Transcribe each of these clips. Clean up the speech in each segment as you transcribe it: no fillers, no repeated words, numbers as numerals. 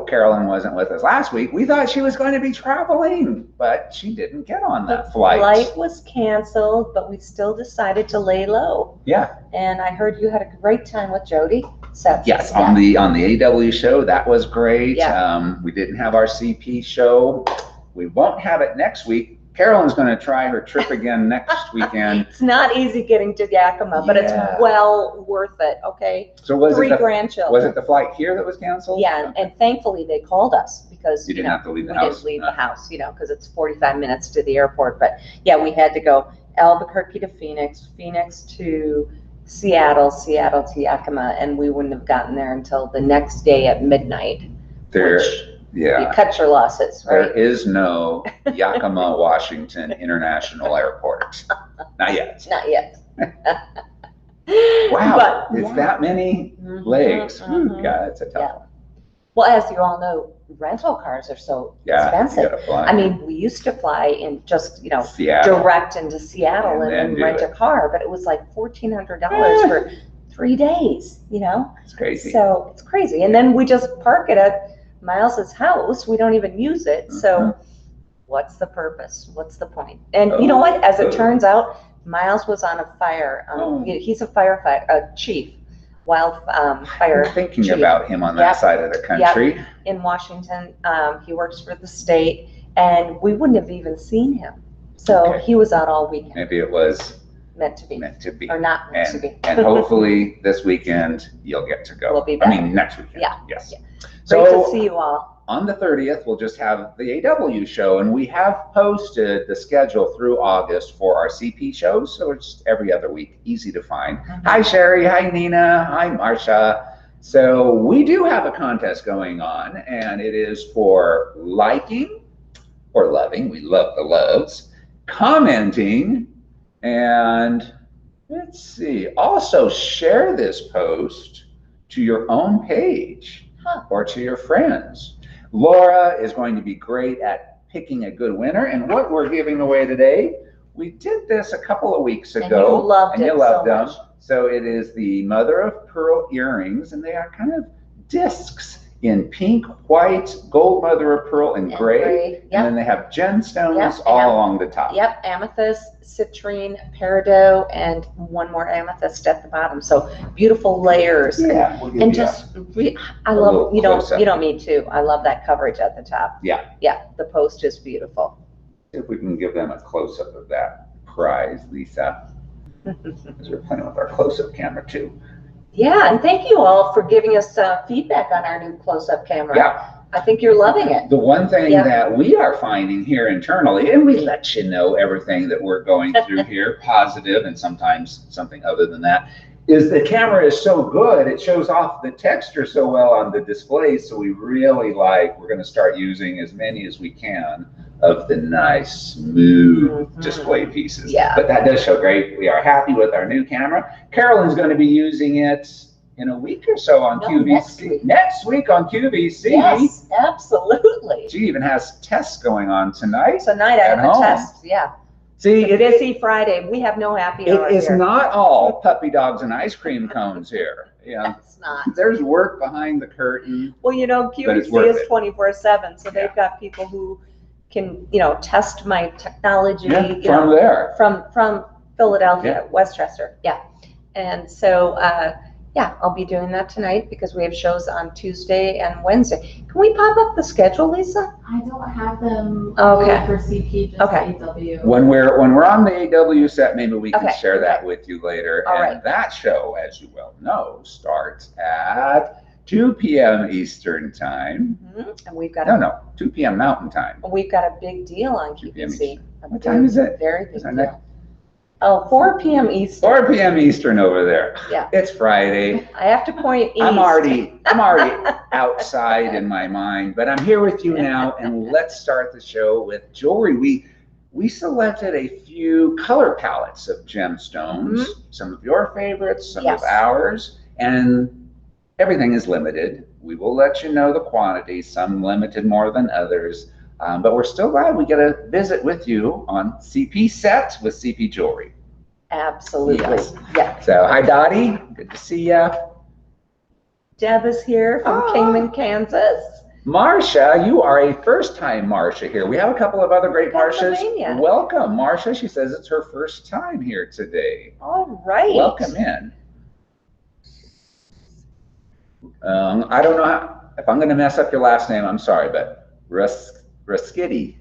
Carolyn wasn't with us last week. We thought she was going to be traveling, but she didn't get on that flight. The flight was canceled, but we still decided to lay low. Yeah. And I heard you had a great time with Jody. So yes, on the AW show, that was great. Yeah. We didn't have our CP show. We won't have it next week. Carolyn's going to try her trip again next weekend. It's not easy getting to Yakima, but it's well worth it. Okay. So was 3 it grandchildren. Was it the flight here that was canceled? Yeah, and thankfully they called us because you didn't have to leave the we house. didn't leave the house, because it's 45 minutes to the airport. But yeah, we had to go Albuquerque to Phoenix, Phoenix to Seattle, Seattle to Yakima, and we wouldn't have gotten there until the next day at midnight. You cut your losses, right? There is no Yakima, Washington International Airport. Not yet. Not yet. Wow, it's that many legs. Yeah, it's a tough one. Well, as you all know, rental cars are so expensive. I mean, we used to fly in just, Seattle. Direct into Seattle and rent a car, but it was like $1,400 for 3 days, It's crazy. So it's crazy. And then we just park it at Miles's house. We don't even use it. So what's the purpose? What's the point? And you know what? As it turns out, Miles was on a fire. He's a firefighter, a chief, wildfire. I'm thinking about him on that side of the country. In Washington. He works for the state, and we wouldn't have even seen him. So he was out all weekend. Maybe it was meant to be. Or not meant to be. And hopefully this weekend you'll get to go. We'll be back. I mean, next weekend. Yeah. Yes. Yeah. Great to see you all. On the 30th, we'll just have the AW show, and we have posted the schedule through August for our CP shows, so it's every other week, easy to find. Hi, Sherry. Hi, Nina. Hi, Marsha. So we do have a contest going on, and it is for liking or loving. We love the loves. Commenting, and let's see, also share this post to your own page or to your friends. Laura is going to be great at picking a good winner, and what we're giving away today, we did this a couple of weeks ago. And you loved them. So it is the mother of pearl earrings, and they are kind of discs in pink, white, gold mother of pearl, and gray. And then they have gemstones all along the top. Yep, amethyst, citrine, peridot, and one more amethyst at the bottom. So beautiful layers. Yeah, and just I love you don't need to. I love that coverage at the top. Yeah. Yeah, the post is beautiful. See if we can give them a close-up of that prize, Lisa. Because we're playing with our close-up camera too. Yeah, and thank you all for giving us feedback on our new close-up camera. Yeah. I think you're loving it. The one thing that we are finding here internally, and we let you know everything that we're going through here, positive and sometimes something other than that, is the camera is so good, it shows off the texture so well on the display, so we really we're going to start using as many as we can of the nice, smooth display pieces. Yeah. But that does show great. We are happy with our new camera. Carolyn's going to be using it in a week or so on QVC. Next week on QVC. Yes, absolutely. She even has tests going on tonight. Tonight I have a test, See, it's a busy Friday. We have no happy hour here. It is not all puppy dogs and ice cream cones here. Yeah, it's not. There's work behind the curtain. Well, QVC is 24/7, so they've got people who can, test my technology. From there. From Philadelphia, Westchester. Yeah. And so, I'll be doing that tonight because we have shows on Tuesday and Wednesday. Can we pop up the schedule, Lisa? I don't have them for CP, just AW. When we're on the AW set, maybe we can share that with you later. And that show, as you well know, starts at 2 p.m. Eastern time. And we've got 2 p.m. Mountain time. We've got a big deal on QVC. What time is it? Very big deal. 4 p.m. Eastern. 4 p.m. Eastern over there. Yeah. It's Friday. I have to point east. I'm already outside in my mind, but I'm here with you now, and let's start the show with jewelry. We selected a few color palettes of gemstones, some of your favorites, some of ours, and everything is limited. We will let you know the quantity, some limited more than others. But we're still glad we get to visit with you on CP Set with CP Jewelry. Absolutely. Yes. Yeah. So, hi, Dottie. Good to see you. Deb is here from Kingman, Kansas. Marcia, you are a first-time Marcia here. We have a couple of other great Marcias. Pennsylvania. Welcome, Marcia. She says it's her first time here today. All right. Welcome in. I don't know if I'm going to mess up your last name. I'm sorry, but Ruskitty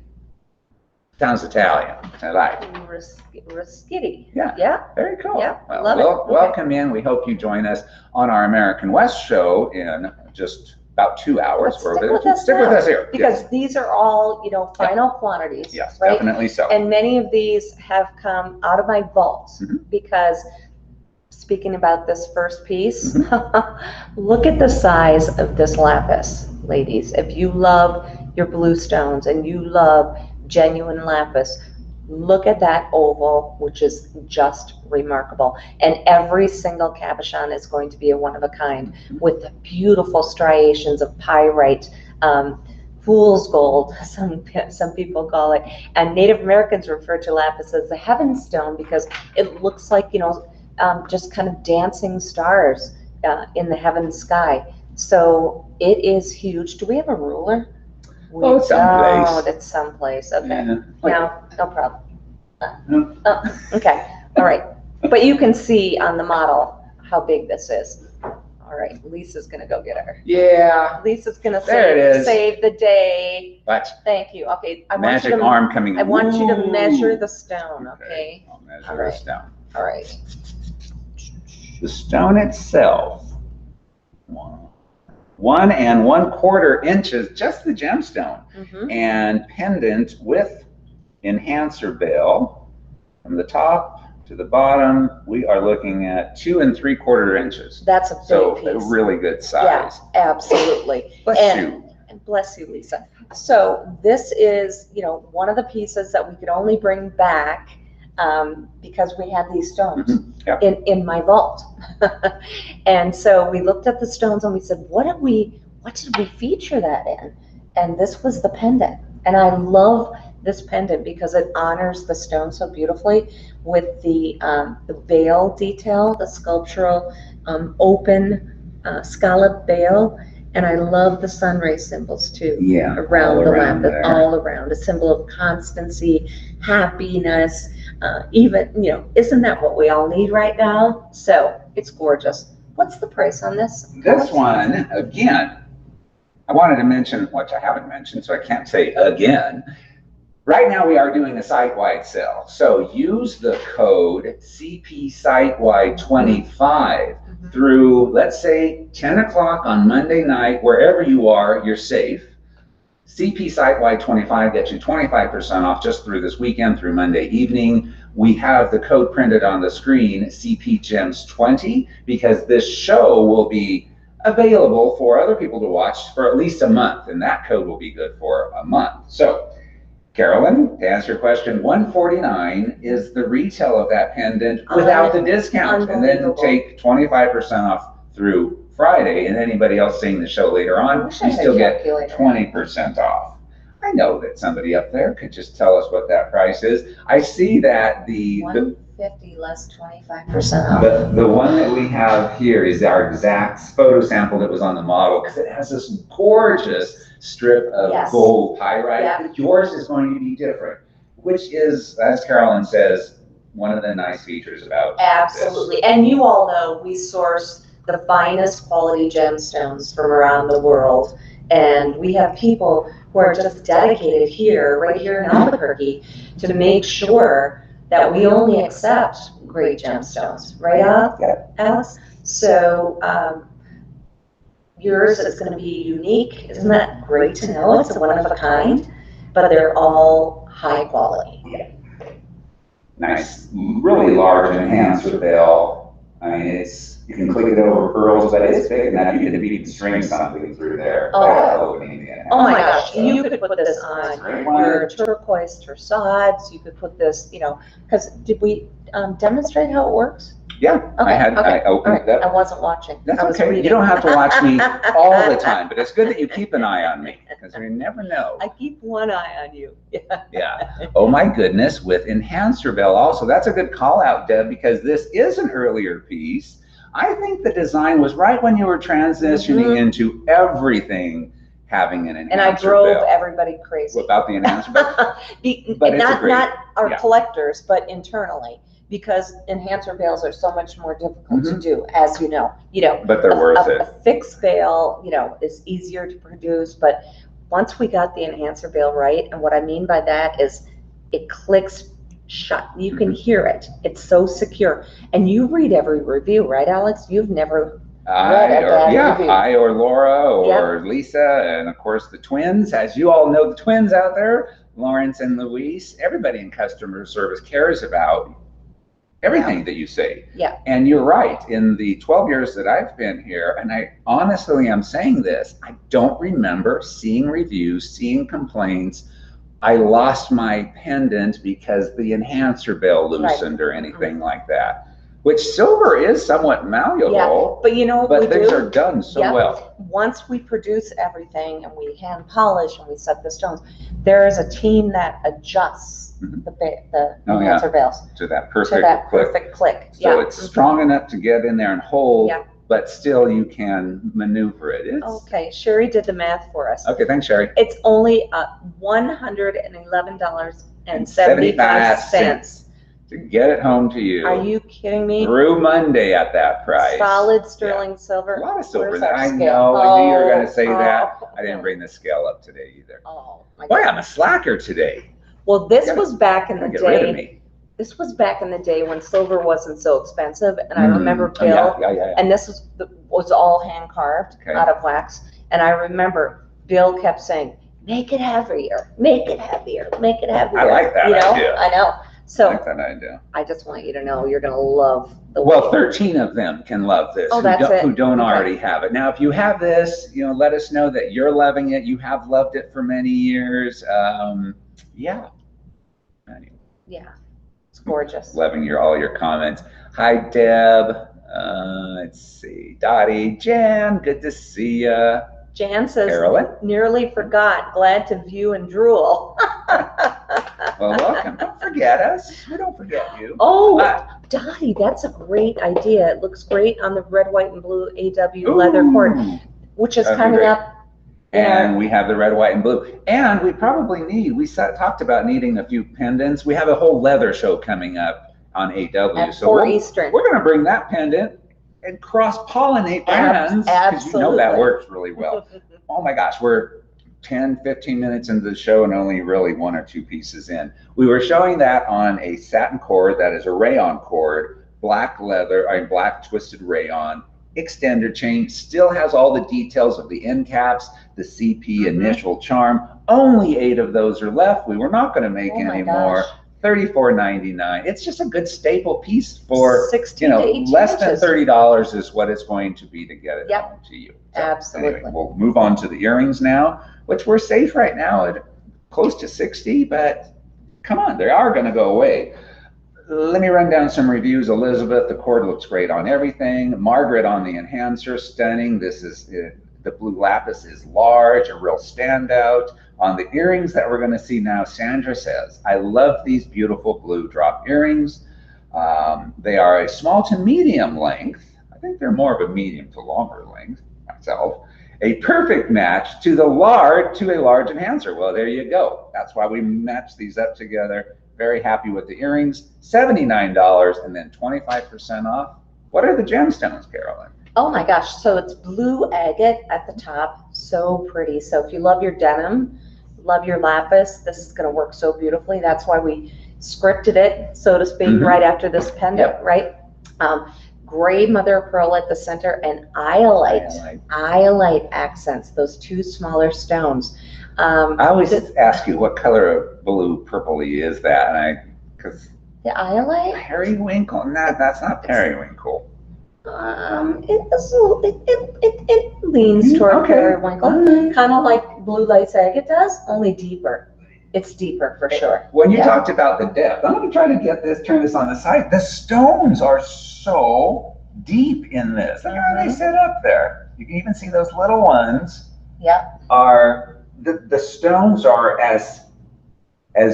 sounds Italian. I like. Ruskitty. Yeah. Yeah. Very cool. Yeah. Well, Love it. welcome in. We hope you join us on our American West show in just about 2 hours. Stick with us here. Because these are all, final quantities. Yes, right? definitely so. And many of these have come out of my vaults because speaking about this first piece, look at the size of this lapis, ladies. If you love your blue stones and you love genuine lapis, look at that oval, which is just remarkable. And every single cabochon is going to be a one-of-a-kind with the beautiful striations of pyrite, fool's gold, some people call it. And Native Americans refer to lapis as the heaven stone because it looks like, just kind of dancing stars in the heaven sky. So it is huge. Do we have a ruler? It's someplace. Oh, it's someplace. Okay. Yeah. No problem. Okay. All right. But you can see on the model how big this is. All right. Lisa's going to go get her. Yeah. Lisa's going to save the day. Watch. Thank you. Okay. Magic arm coming. I want you to measure the stone. Okay. I'll measure the stone. All right. The stone itself, 1 1/4 inches, just the gemstone, and pendant with enhancer veil from the top to the bottom. We are looking at 2 3/4 inches. That's a big piece. A really good size. Yeah, absolutely. Bless you. And bless you, Lisa. So this is, one of the pieces that we could only bring back because we had these stones in my vault. And so we looked at the stones and we said, what did we feature that in? And this was the pendant. And I love this pendant because it honors the stone so beautifully with the veil detail, the sculptural open scallop veil. And I love the sun ray symbols too. Yeah, around the lapis, all around, a symbol of constancy, happiness. Even, isn't that what we all need right now? So it's gorgeous. What's the price on this? This one, again, I wanted to mention, which I haven't mentioned, so I can't say again. Right now we are doing a site-wide sale. So use the code CP Site-Wide 25 through, let's say, 10 o'clock on Monday night. Wherever you are, you're safe. CP Site-Wide 25 gets you 25% off just through this weekend, through Monday evening. We have the code printed on the screen, CP Gems 20, because this show will be available for other people to watch for at least a month, and that code will be good for a month. So, Carolyn, to answer your question, $149 is the retail of that pendant without the discount, and then take 25% off through Friday, and anybody else seeing the show later on, you still get 20% off. I know that somebody up there could just tell us what that price is. I see that the $150 less 25% off. The one that we have here is our exact photo sample that was on the model, because it has this gorgeous strip of gold pyrite. But yours is going to be different, which is, as Carolyn says, one of the nice features about Absolutely. And you all know we source the finest quality gemstones from around the world. And we have people who are just dedicated here, right here in Albuquerque, to make sure that we only accept great gemstones. Right, Alex? So yours is going to be unique. Isn't that great to know? It's a one of a kind, but they're all high quality. Yeah. Nice, really large enhancer veil. I mean, you can click it over pearls, but it's big enough you can even string something through there. Oh my gosh, you could put this on your turquoise torsades. You could put this, because did we demonstrate how it works? Yeah, okay, I opened it up. I wasn't watching. That's okay. Reading. You don't have to watch me all the time, but it's good that you keep an eye on me, because you never know. I keep one eye on you. Yeah. Oh my goodness, with enhancer veil also. That's a good call out, Deb, because this is an earlier piece. I think the design was right when you were transitioning into everything having an And I enhancer drove bill. everybody crazy. About the enhancer bill? But it's Not, a great, not our yeah. collectors, but internally, because enhancer bales are so much more difficult to do, as you know. But they're worth it. A fixed bale, is easier to produce, but once we got the enhancer bale right, and what I mean by that is it clicks shut. You can hear it. It's so secure. And you read every review, right, Alex? You've never read a bad review. I or Laura or Lisa, and of course the twins. As you all know, the twins out there, Lawrence and Luis. Everybody in customer service cares about everything that you say. Yeah. And you're right. In the 12 years that I've been here, and I honestly am saying this, I don't remember seeing reviews, seeing complaints. I lost my pendant because the enhancer bell loosened or anything like that. Which silver is somewhat malleable. But you know what we do? But things are done so well. Once we produce everything and we hand polish and we set the stones, there is a team that adjusts the enhancer bales to that perfect click. So it's strong enough to get in there and hold, but still you can maneuver it. Okay, Sherry did the math for us. Okay, thanks, Sherry. It's only $111.75 to get it home to you. Are you kidding me? Through Monday at that price. Solid sterling silver. A lot of silver there. I know. I knew you were going to say that. I didn't bring the scale up today either. Oh, my Boy, God. I'm a slacker today. Well, this was back in the get rid of me. This was back in the day when silver wasn't so expensive, and I remember Bill, and this was all hand carved out of wax, and I remember Bill kept saying, "Make it heavier, make it heavier, make it heavier." I like that idea. I know. So I like that idea. I just want you to know you're going to love the. Well, 13 of them can love this. Who don't already have it. Now, if you have this, let us know that you're loving it. You have loved it for many years. Yeah. Anyway. Yeah. It's gorgeous. Loving all your comments. Hi, Deb. Let's see. Dottie, Jan, good to see ya. Jan says, Carolyn? Nearly forgot. Glad to view and drool. Well, welcome. Don't forget us. We don't forget you. Oh, Dottie, that's a great idea. It looks great on the red, white, and blue AW leather cord, which is coming up. And we have the red, white, and blue. And we probably talked about needing a few pendants. We have a whole leather show coming up on AW. At 4 Eastern. We're going to bring that pendant and cross-pollinate brands. Absolutely. Because that works really well. Oh my gosh, we're 10, 15 minutes into the show and only really 1 or 2 pieces in. We were showing that on a satin cord that is a rayon cord, black twisted rayon, extender chain, still has all the details of the end caps, the CP initial charm. Only 8 of those are left. We were not going to make any more. $34.99. It's just a good staple piece for 16 to 18 less than inches. $30 is what it's going to be to get it home to you. So, absolutely. Anyway, we'll move on to the earrings now, which we're safe right now at close to 60, but come on, they are going to go away. Let me run down some reviews. Elizabeth, the cord looks great on everything. Margaret on the enhancer, stunning. This is the blue lapis is large, a real standout. On the earrings that we're going to see now, Sandra says, I love these beautiful blue drop earrings. They are a small to medium length. I think they're more of a medium to longer length myself. A perfect match to a large enhancer. Well, there you go. That's why we matched these up together. Very happy with the earrings. $79 and then 25% off. What are the gemstones, Carolyn? Oh my gosh, so it's blue agate at the top, so pretty. So if you love your denim, love your lapis, this is going to work so beautifully. That's why we scripted it, so to speak, right after this pendant, right? Gray mother of pearl at the center and iolite accents, those 2 smaller stones. I always ask you what color of blue purpley is that, because the iolite? Periwinkle? No, that's not periwinkle. It leans toward periwinkle, kind of like blue lace agate does, only deeper. It's deeper for sure. When you talked about the depth, I'm going to try to turn this on the side. The stones are so deep in this. Look how they sit up there. You can even see those little ones. Yeah. The stones are as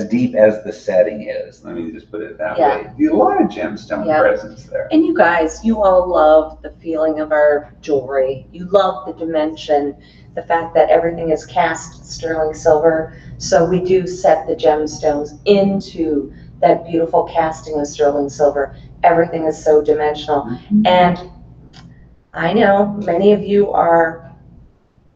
deep as the setting is. Let me just put it that way. A lot of gemstone presence there. And you guys, you all love the feeling of our jewelry. You love the dimension. the fact that everything is cast sterling silver. So we do set the gemstones into that beautiful casting of sterling silver. Everything is so dimensional. And I know many of you are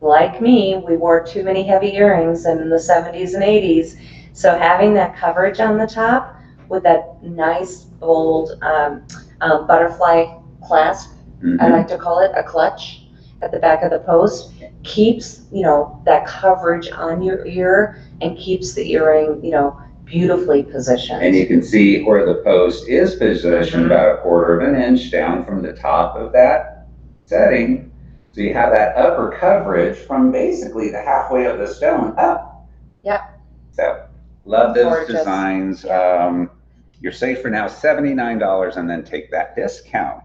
like me, we wore too many heavy earrings in the 70s and 80s. So having that coverage on the top with that nice, bold butterfly clasp, I like to call it a clutch at the back of the post, keeps, that coverage on your ear and keeps the earring, beautifully positioned. And you can see where the post is positioned about 1/4 of an inch down from the top of that setting. So you have that upper coverage from basically the halfway of the stone up. Yep. So love those Gorgeous. designs. You're safe for now, $79, and then take that discount.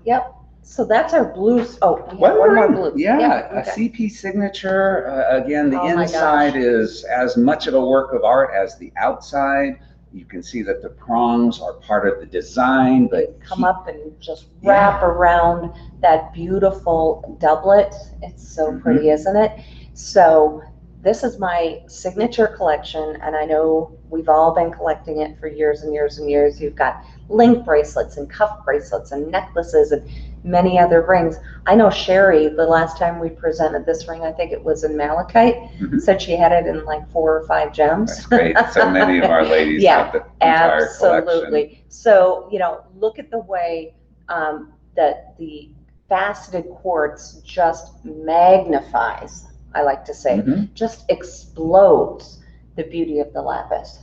Yep. So that's our blues. Oh, we have One more more. blue. Yeah, okay. a CP signature. Again, the Oh my inside gosh. is as much of a work of art as the outside. You can see that the prongs are part of the design, but Come up and just wrap around that beautiful doublet. It's so pretty, isn't it? So this is my signature collection, and I know we've all been collecting it for years and years and years. You've got link bracelets and cuff bracelets and necklaces and many other rings. I know Sherry, the last time we presented this ring, I think it was in malachite, said she had it in like 4 or 5 gems. That's great. So many of our ladies have the entire collection. Absolutely. So, look at the way that the faceted quartz just magnifies, I like to say, just explodes the beauty of the lapis.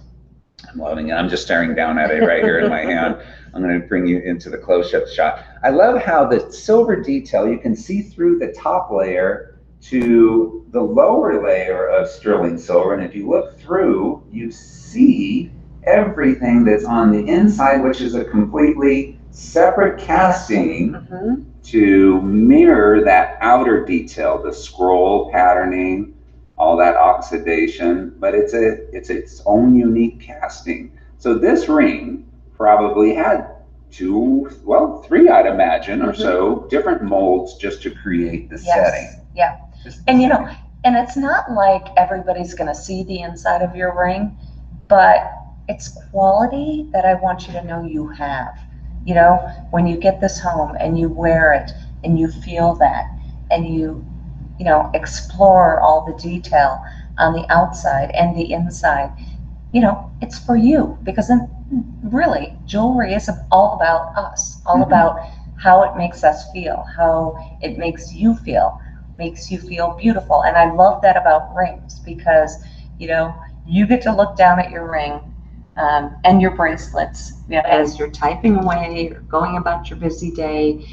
I'm loving it. I'm just staring down at it right here in my hand. I'm going to bring you into the close-up shot. I love how the silver detail, you can see through the top layer to the lower layer of sterling silver. And if you look through, you see everything that's on the inside, which is a completely separate casting to mirror that outer detail, the scroll patterning, all that oxidation, but it's its own unique casting. So this ring probably had 3, I'd imagine, or so different molds just to create the setting. Yeah. And and it's not like everybody's going to see the inside of your ring, but it's quality that I want you to know you have. When you get this home and you wear it and you feel that and you explore all the detail on the outside and the inside, it's for you, because then really jewelry is all about us, all about how it makes us feel, how it makes you feel beautiful. And I love that about rings, because you get to look down at your ring and your bracelets as you're typing away or going about your busy day.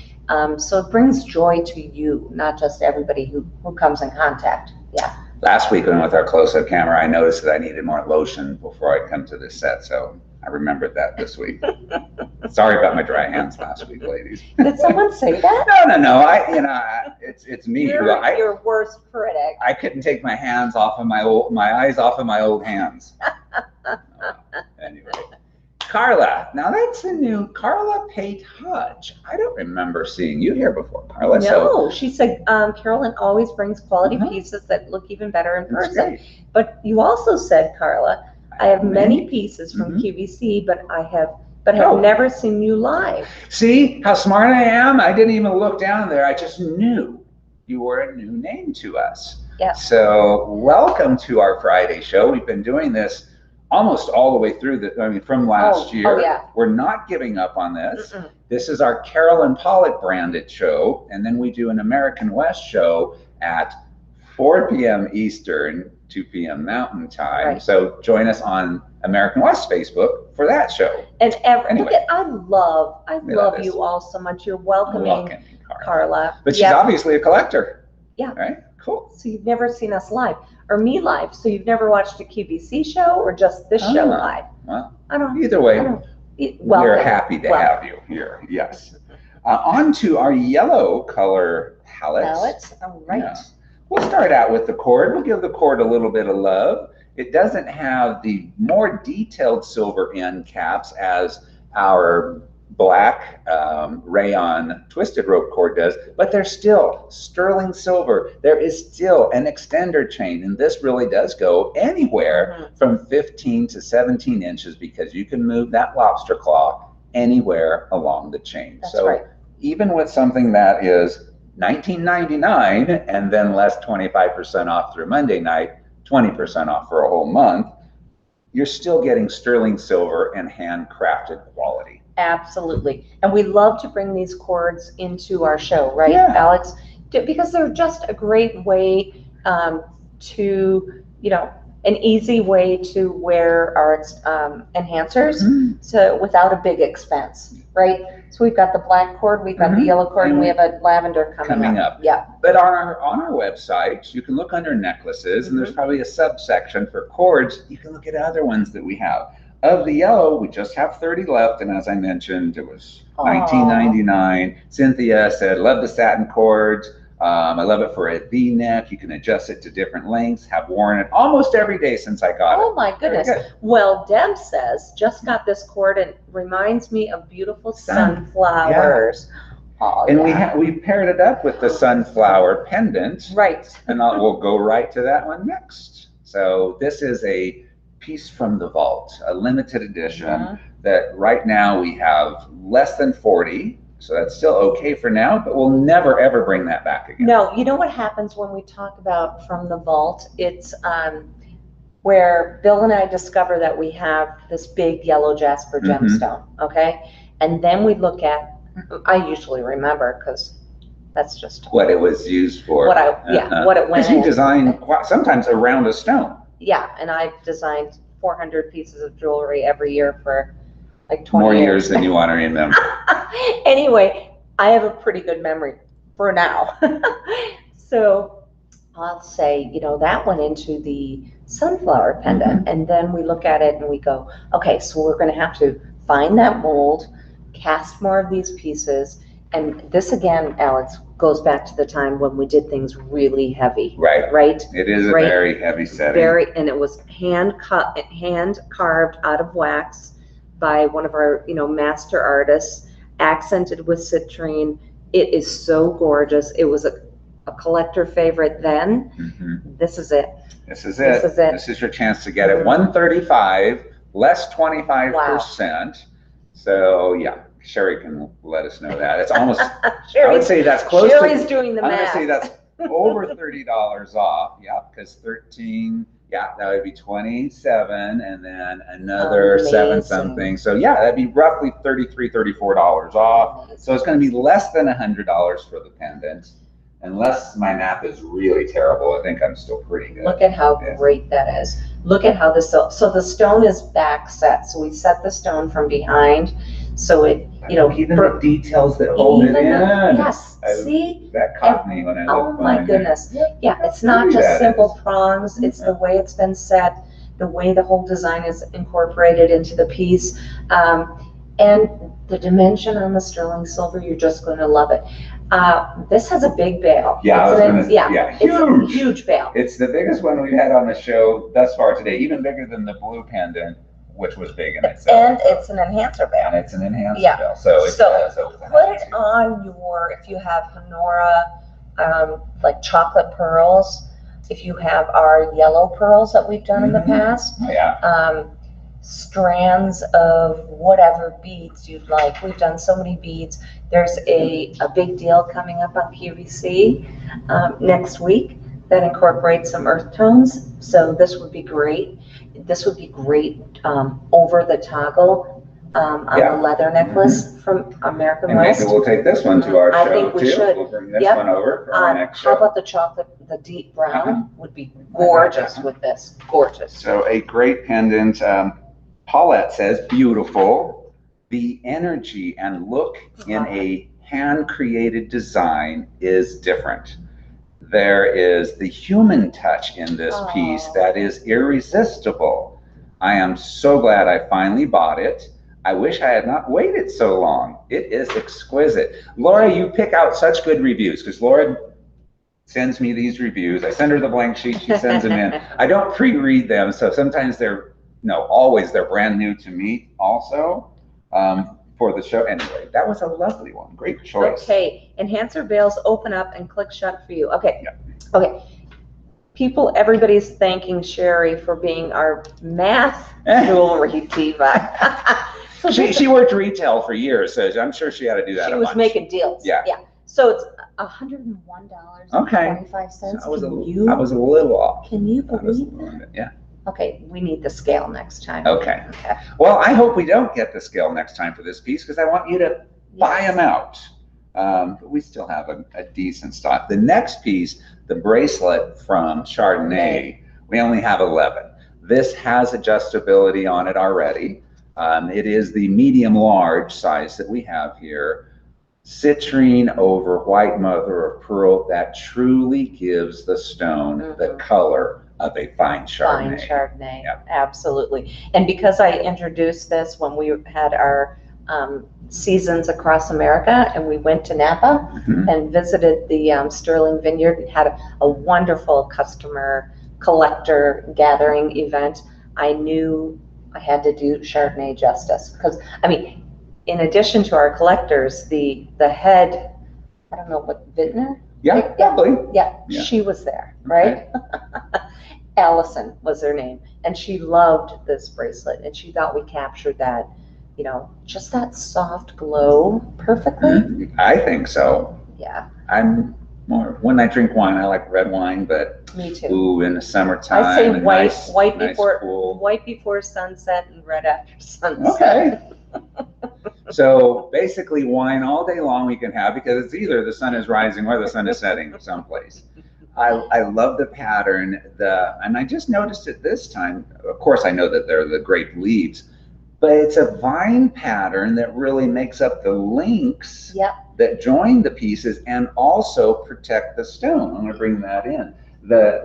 So it brings joy to you, not just everybody who comes in contact. Yeah. Last week, when with our close-up camera, I noticed that I needed more lotion before I'd come to this set, so I remembered that this week. Sorry about my dry hands last week, ladies. Did someone say that? No. It's me. You're your worst critic. I couldn't take my eyes off of my old hands. Anyway. Carla, now that's a new Carla Pate Hodge. I don't remember seeing you here before, Carla. No, she said Carolyn always brings quality pieces that look even better in person. But you also said, Carla, I have many pieces from QVC, but I have never seen you live. See how smart I am? I didn't even look down there. I just knew you were a new name to us. Yeah. So welcome to our Friday show. We've been doing this almost all the way through from last year. Oh, yeah. We're not giving up on this. This is our Carolyn Pollack branded show, and then we do an American West show at 4 p.m. Eastern, 2 p.m. Mountain Time. Right. So join us on American West Facebook for that show. And Anyway. I love you all so much. You're welcoming, Carla. But she's obviously a collector. Yeah. Right? Cool. So you've never seen us live, or me live. So you've never watched a QVC show or just this show live. Well, I don't. Either way, we're happy to have you here. Yes. On to our yellow color palettes. All right. Yeah. We'll start out with the cord. We'll give the cord a little bit of love. It doesn't have the more detailed silver end caps as our black rayon twisted rope cord does, but there's still sterling silver. There is still an extender chain, and this really does go anywhere from 15 to 17 inches because you can move that lobster claw anywhere along the chain. That's so right. even with something that is $19.99 and then less 25% off through Monday night, 20% off for a whole month, you're still getting sterling silver and handcrafted quality. Absolutely. And we love to bring these cords into our show, right, Yeah. Alex? Because they're just a great way to, an easy way to wear our enhancers, so without a big expense, right? So we've got the black cord, we've got the yellow cord, and we have a lavender coming up. Yeah. But on our website, you can look under necklaces, and there's probably a subsection for cords. You can look at other ones that we have. Of the yellow, we just have 30 left, and as I mentioned, it was $19.99. Cynthia said, love the satin cords. I love it for a V-neck. You can adjust it to different lengths. Have worn it almost every day since I got it. Oh my goodness. Well, Deb says, just got this cord and reminds me of beautiful sunflowers. Yeah. Oh, and we paired it up with the sunflower pendant. Right. And we'll go right to that one next. So this is a piece from the vault, a limited edition that right now we have less than 40. So that's still okay for now, but we'll never ever bring that back again. No, you know what happens when we talk about from the vault? It's where Bill and I discover that we have this big yellow jasper gemstone, okay? And then we look at, I usually remember because that's just what it was used for. What it went in. Because you design sometimes around a stone. Yeah, and I've designed 400 pieces of jewelry every year for like 20 More years than you want to remember. Anyway, I have a pretty good memory for now. So I'll say, that went into the sunflower pendant. And then we look at it and we go, okay, so we're going to have to find that mold, cast more of these pieces. And this again, Alex, goes back to the time when we did things really heavy. Right. Right? It is a very heavy setting. And it was hand carved out of wax by one of our, master artists, accented with citrine. It is so gorgeous. It was a collector favorite then. This is it. This is it. This is your chance to get it. $135, less 25%. Wow. So yeah, Sherry can let us know that. It's almost, I would say that's close Sherry's doing the math. I'm going to say that's over $30 off. Yeah, because 13, yeah, that would be 27 and then another 7 something. So yeah, that'd be roughly $33, $34 off. So it's going to be less than $100 for the pendant. Unless my math is really terrible, I think I'm still pretty good. Look at how great that is. Look at how this, so the stone is back set. So we set the stone from behind. So it, even the details that hold it in. Yes, see? That caught me when I looked. Oh my goodness. Yeah, it's not just simple prongs. It's the way it's been set, the way the whole design is incorporated into the piece. And the dimension on the sterling silver, you're just going to love it. This has a big bail. Yeah, it's a huge bail. It's the biggest one we've had on the show thus far today, even bigger than the blue pendant, which was big in itself. And it's an enhancer bail. And it's an enhancer bail. So put it on if you have Honora, like chocolate pearls, if you have our yellow pearls that we've done in the past. Yeah. Strands of whatever beads you'd like. We've done so many beads. There's a big deal coming up on QVC next week that incorporates some earth tones. So this would be great. This would be great over the toggle on the leather necklace from American West. Maybe we'll take this one to our show too. I think we should. We'll bring this one over for our next show. How about the chocolate, the deep brown would be gorgeous with this. Gorgeous. So a great pendant. Paulette says, beautiful. The energy and look in a hand-created design is different. There is the human touch in this piece that is irresistible. I am so glad I finally bought it. I wish I had not waited so long. It is exquisite. Laura, you pick out such good reviews because Laura sends me these reviews. I send her the blank sheet, she sends them in. I don't pre-read them, so sometimes always they're brand new to me also. for the show. Anyway, that was a lovely one. Great choice. Okay, enhancer veils open up and click shut for you. Okay, Yeah. okay. People, everybody's thanking Sherry for being our math jewelry diva. So She worked retail for years, so I'm sure she had to do that. she a was bunch. making deals. Yeah. Yeah. So it's $101.25. So I was a little off. Can you I was a believe little that? bit, yeah. Okay, we need the scale next time. Okay. Okay. Well, I hope we don't get the scale next time for this piece because I want you to buy them out. But we still have a decent stock. The next piece, the bracelet from Chardonnay, we only have 11. This has adjustability on it already. It is the medium large size that we have here. Citrine over white mother of pearl that truly gives the stone the color of a fine Chardonnay. Fine Chardonnay, Yeah. absolutely. And because I introduced this when we had our seasons across America, and we went to Napa and visited the Sterling Vineyard, and had a wonderful customer collector gathering event, I knew I had to do Chardonnay justice. Because, I mean, in addition to our collectors, the head, I don't know what, vintner? Yeah, probably. Yeah, Yeah. she was there, right? Okay. Allison was her name, and she loved this bracelet, and she thought we captured that, you know, just that soft glow perfectly. I think so. Yeah, I'm more, when I drink wine, I like red wine, but me too. ooh, in the summertime, I say and white, nice, white nice before, cool. white before sunset and red after sunset. Okay. So basically wine all day long we can have because it's either the sun is rising or the sun is setting someplace. I love the pattern, and I just noticed it this time. Of course, I know that they're the grape leaves, but it's a vine pattern that really makes up the links that join the pieces and also protect the stone. I'm going to bring that in.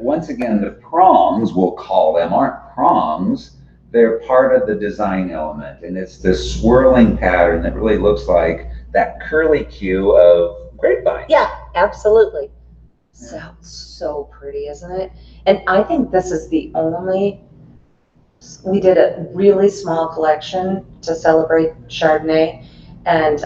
Once again, the prongs, we'll call them, aren't prongs. They're part of the design element, and it's this swirling pattern that really looks like that curly Q of grapevine. Yeah, absolutely. So pretty, isn't it? And I think this is the only, we did a really small collection to celebrate Chardonnay, and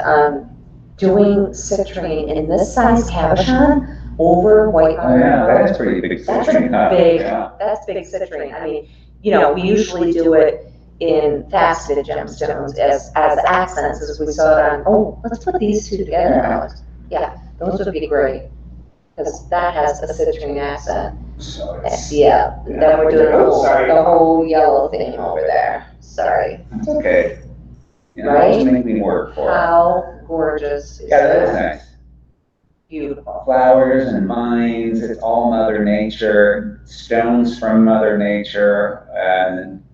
doing citrine in this size cabochon over white Oh yeah, that is pretty big That's a citrine. big, Yeah. that's big citrine. I mean, you know, we usually do it in faceted gemstones as accents, as we saw it on, oh, let's put these two together, Alex. Yeah, those would be great, because that has a citrine accent. So Yeah, then we're doing the whole yellow thing over there. Sorry. It's okay. You know, Right? just make me work for it. How gorgeous is Yeah, that is that? nice. Beautiful. Flowers and vines, it's all Mother Nature, stones from Mother Nature, and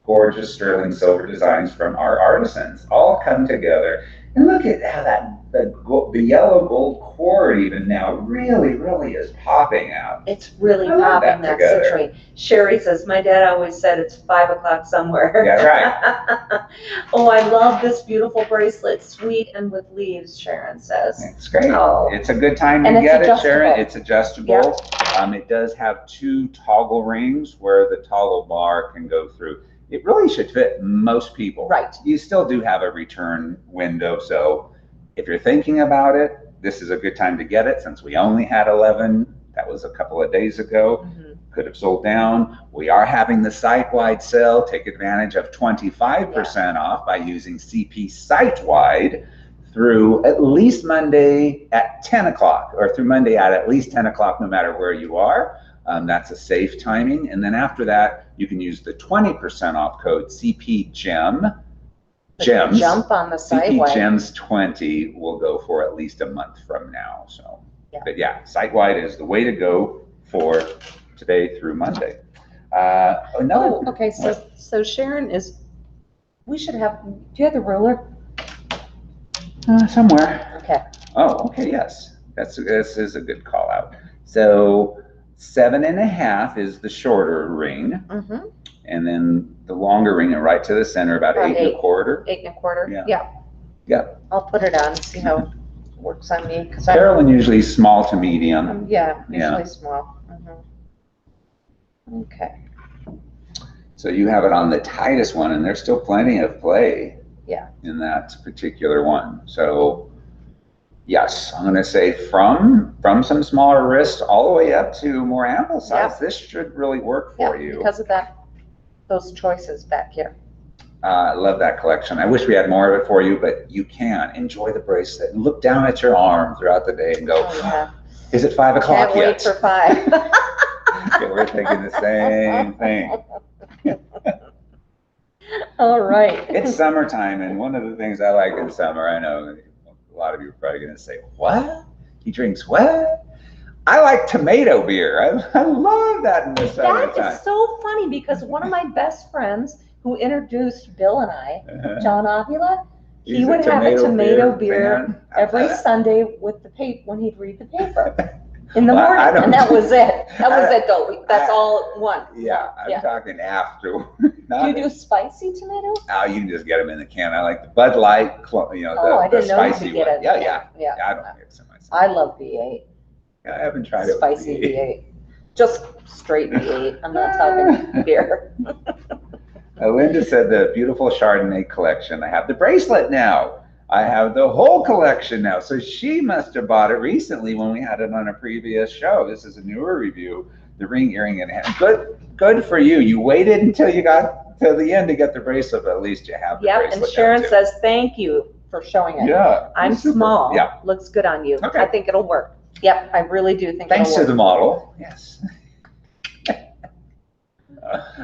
gorgeous sterling silver designs from our artisans all come together. And look at how the yellow gold cord even now really is popping out. It's really I love popping that that together. citrine. Sherry says, my dad always said it's 5 o'clock somewhere. Yeah, right. Oh, I love this beautiful bracelet, sweet and with leaves, Sharon says. It's great. Oh. It's a good time to And it's get it, adjustable. Sharon. It's adjustable. It does have 2 toggle rings where the toggle bar can go through. It really should fit most people. Right. You still do have a return window, so if you're thinking about it, this is a good time to get it since we only had 11. That was a couple of days ago. Could have sold down. We are having the site-wide sale. Take advantage of 25% off by using CP site-wide through at least Monday at 10 o'clock, or through Monday at least 10 o'clock, no matter where you are. That's a safe timing. And then after that, you can use the 20% off code CPGEM. Gems. Jump on the CP site-wide. Gems 20 will go for at least a month from now. So, but yeah, site-wide is the way to go for today through Monday. Okay, so Sharon is, we should have, do you have the ruler? Somewhere. Okay. Oh, okay, yes. This is a good call out. So 7.5 is the shorter ring. And then the longer ring and right to the center, about 8.25. 8.25. Yeah. Yeah. I'll put it on, see how it works on me. Carolyn usually small to medium. Usually small. Okay. So you have it on the tightest one, and there's still plenty of play. Yeah. in that particular one. So yes, I'm going to say from some smaller wrists all the way up to more ample size. Yep. This should really work for you. Because of those choices back here. I love that collection. I wish we had more of it for you, but you can enjoy the bracelet and look down at your arm throughout the day and go, Oh, yeah. is it 5 o'clock Can't yet? wait for 5. Yeah, we're thinking the same thing. All right. It's summertime, and one of the things I like in summer, I know a lot of you are probably going to say, what? He drinks what? I like tomato beer. I love that in the summertime. That is so funny because one of my best friends who introduced Bill and I, John Avila, he would have a tomato beer every Sunday with the paper when he'd read the paper in the morning, and that was it. That was it, though. That's all one. Yeah, I'm talking after. Do you do spicy tomatoes? Oh, you can just get them in the can. I like the Bud Light, you know, I the didn't know you spicy could get one. it. Yeah. I don't mix them myself. I love V8. I haven't tried it. Spicy V8. Just straight V8. I'm not talking beer. Linda said the beautiful Chardonnay collection. I have the bracelet now. I have the whole collection now. So she must have bought it recently when we had it on a previous show. This is a newer review. The ring, earring, and hand. Good for you. You waited until you got to the end to get the bracelet, but at least you have the bracelet. Yep, and Sharon says thank you for showing it. Yeah. I'm small. Yeah. Looks good on you. Okay. I think it'll work. Yep, I really do think Thanks it'll work. to the model. Yes.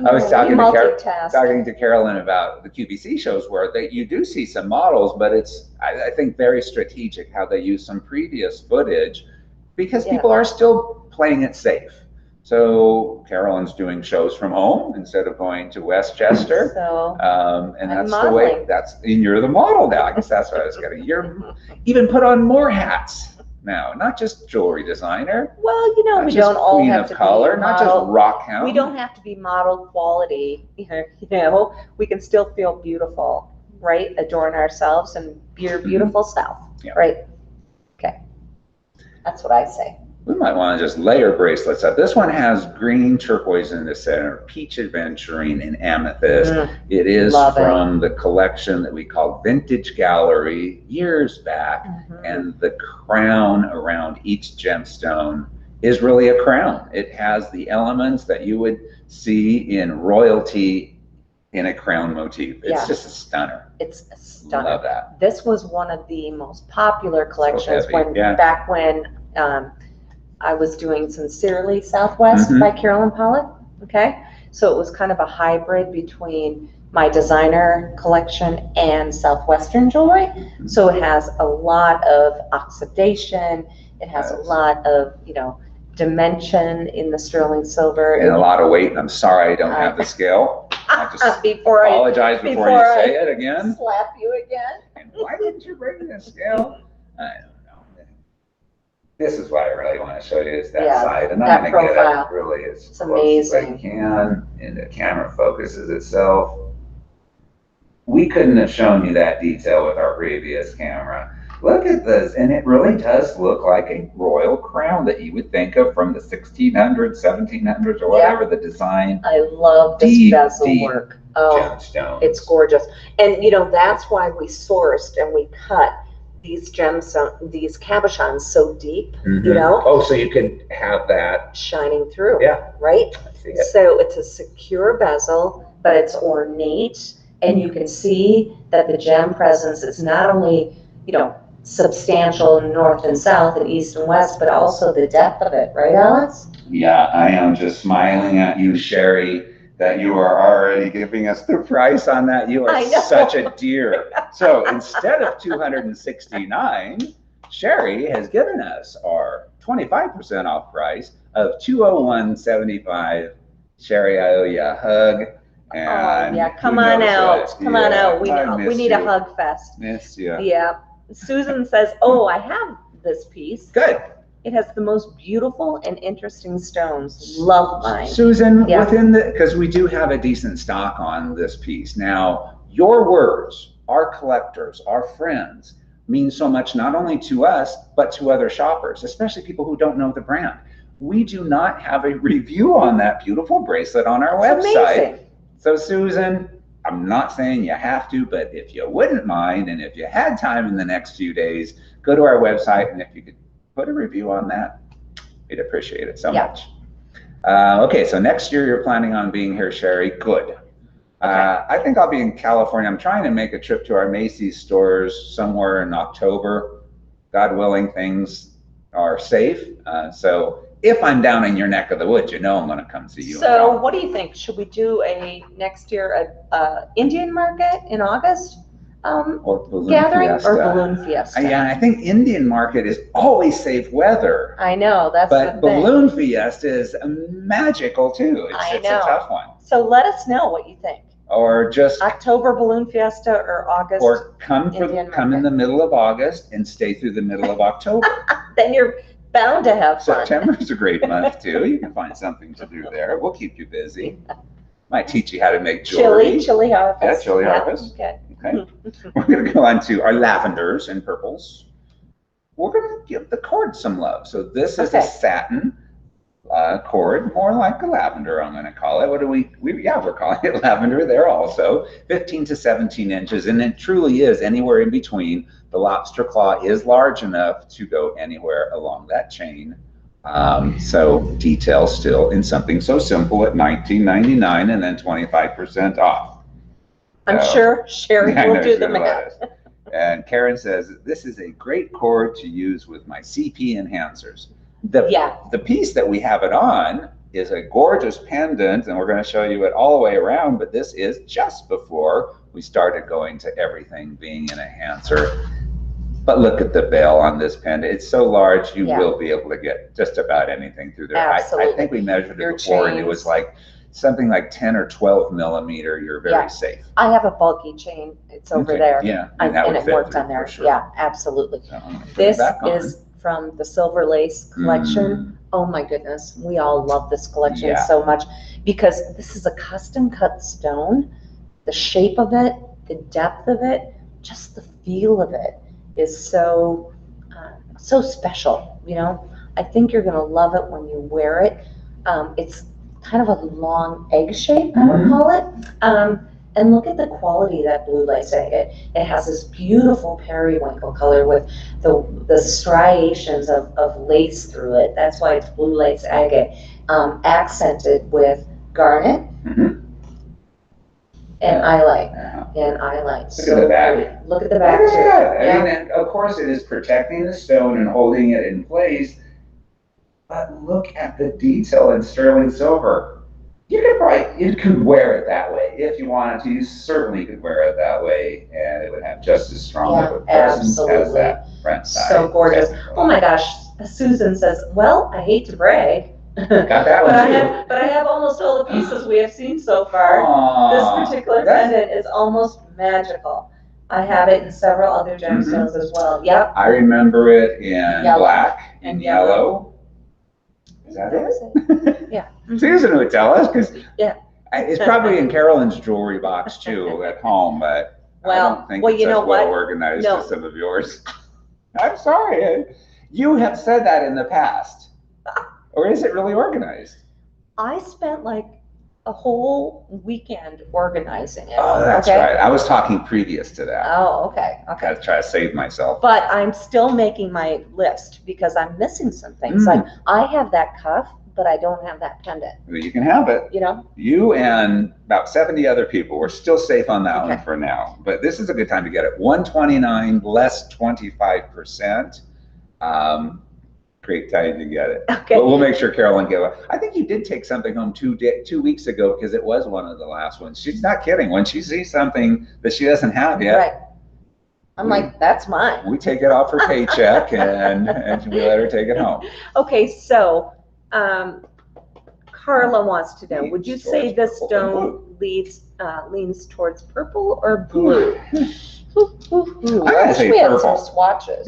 I was talking to Carolyn about the QVC shows where you do see some models, but it's, I think, very strategic how they use some previous footage because people are still playing it safe. So Carolyn's doing shows from home instead of going to Westchester. So, and that's the way, and you're the model now. I guess that's what I was getting. You're even put on more hats now, not just jewelry designer. Well, you know, we don't all have to be color, not just rock hound. We don't have to be model quality. You know, we can still feel beautiful, right? Adorn ourselves and be your beautiful self, right? Okay, that's what I say. We might want to just layer bracelets up. This one has green turquoise in the center, peach aventurine, and amethyst. It is from the collection that we call Vintage Gallery years back, and the crown around each gemstone is really a crown. It has the elements that you would see in royalty in a crown motif. It's just a stunner. It's a stunner. Love that. This was one of the most popular collections back when I was doing Sincerely Southwest by Carolyn Pollack, okay? So it was kind of a hybrid between my designer collection and Southwestern jewelry. So it has a lot of oxidation. It has a lot of, you know, dimension in the sterling silver. And a lot of weight, and I'm sorry I don't have the scale. I just apologize before you say it again. Slap you again. And why didn't you bring the scale? I don't know. This is what I really want to show you is that side. And I'm going to get it really as close as I can. And the camera focuses itself. We couldn't have shown you that detail with our previous camera. Look at this, and it really does look like a royal crown that you would think of from the 1600s, 1700s, or whatever the design. I love this bezel work. Oh, gemstones. It's gorgeous. And, you know, that's why we sourced and we cut these gemstones, these cabochons so deep, you know? Oh, so you can have that shining through. Yeah. Right? I see it. So it's a secure bezel, but it's ornate, and you can see that the gem presence is not only, you know, substantial north and south and east and west, but also the depth of it, right, Alex? Yeah, I am just smiling at you, Sherry, that you are already giving us the price on that. You are such a dear. So instead of $269, Sherry has given us our 25% off price of $201.75. Sherry, I owe you a hug. And come on out. Come on out. We need a hug fest. Miss you. Yeah. Susan says, oh, I have this piece. Good. It has the most beautiful and interesting stones. Love mine. Susan, because we do have a decent stock on this piece. Now, your words, our collectors, our friends, mean so much not only to us, but to other shoppers, especially people who don't know the brand. We do not have a review on that beautiful bracelet on our website. Amazing. So Susan, I'm not saying you have to, but if you wouldn't mind, and if you had time in the next few days, go to our website, and if you could put a review on that, we'd appreciate it so much. Okay, so next year you're planning on being here, Sherry. Good. I think I'll be in California. I'm trying to make a trip to our Macy's stores somewhere in October. God willing, things are safe. So if I'm down in your neck of the woods, you know I'm going to come see you. So what do you think? Should we do next year a Indian market in August? Or balloon Gathering fiesta. or balloon fiesta? Yeah, I think Indian market is always safe weather. I know, that's the thing. But balloon fiesta is magical too. It's a tough one. So let us know what you think. Or just October balloon fiesta or August. Or come in the middle of August and stay through the middle of October. Then you're bound to have fun. September's a great month too. You can find something to do there. We'll keep you busy. Might teach you how to make jewelry. Chili harvest. Yeah, chili harvest. Okay. We're going to go on to our lavenders and purples. We're going to give the cord some love. So this is a satin cord, more like a lavender, I'm going to call it. What do we're calling it lavender there also. 15 to 17 inches, and it truly is anywhere in between. The lobster claw is large enough to go anywhere along that chain. So detail still in something so simple at $19.99 and then 25% off. I'm sure Sherry will do the math. And Karen says, this is a great cord to use with my CP enhancers. The piece that we have it on is a gorgeous pendant, and we're going to show you it all the way around, but this is just before we started going to everything being an enhancer. But look at the bail on this pendant. It's so large, you will be able to get just about anything through there. Absolutely. I think we measured it before, and it was like something like 10 or 12 millimeter. You're very safe. I have a bulky chain. It's over there. Yeah, and it worked on there. Sure. Yeah, absolutely. So this is from the Silver Lace collection. Oh my goodness. We all love this collection so much because this is a custom cut stone. The shape of it, the depth of it, just the feel of it is so special. You know, I think you're going to love it when you wear it. It's kind of a long egg shape, I would call it. And look at the quality of that blue lace agate. It has this beautiful periwinkle color with the striations of lace through it. That's why it's blue lace agate, accented with garnet and eyelet. Look at the back. Look at the back too. I mean, of course, it is protecting the stone and holding it in place. But look at the detail in sterling silver. You could wear it that way if you wanted to. You certainly could wear it that way, and it would have just as strong of a presence as that front side. So gorgeous. Oh my gosh. Susan says, well, I hate to brag. Got that one too. But I have almost all the pieces we have seen so far. This particular pendant is almost magical. I have it in several other gemstones as well. Yep. I remember it in black and yellow. Is that it? Yeah. Susan would tell us, because it's probably in Carolyn's jewelry box too at home, but I don't think it's as well organized as some of yours. I'm sorry. You have said that in the past. Or is it really organized? I spent like a whole weekend organizing it. Oh, that's right. I was talking previous to that. Oh, okay. I gotta try to save myself. But I'm still making my list because I'm missing some things. Like I have that cuff, but I don't have that pendant. Well, you can have it. You know? You and about 70 other people. We're still safe on that one for now. But this is a good time to get it. $129 less 25%. Great time to get it. Okay. But we'll make sure Carolyn gets it. I think you did take something home 2 weeks ago because it was one of the last ones. She's not kidding. When she sees something that she doesn't have yet, right. I'm like, that's mine. We take it off her paycheck and we let her take it home. Okay, so Carla wants to know, would you say this stone leans towards purple or blue? I'm gonna say purple. Some swatches.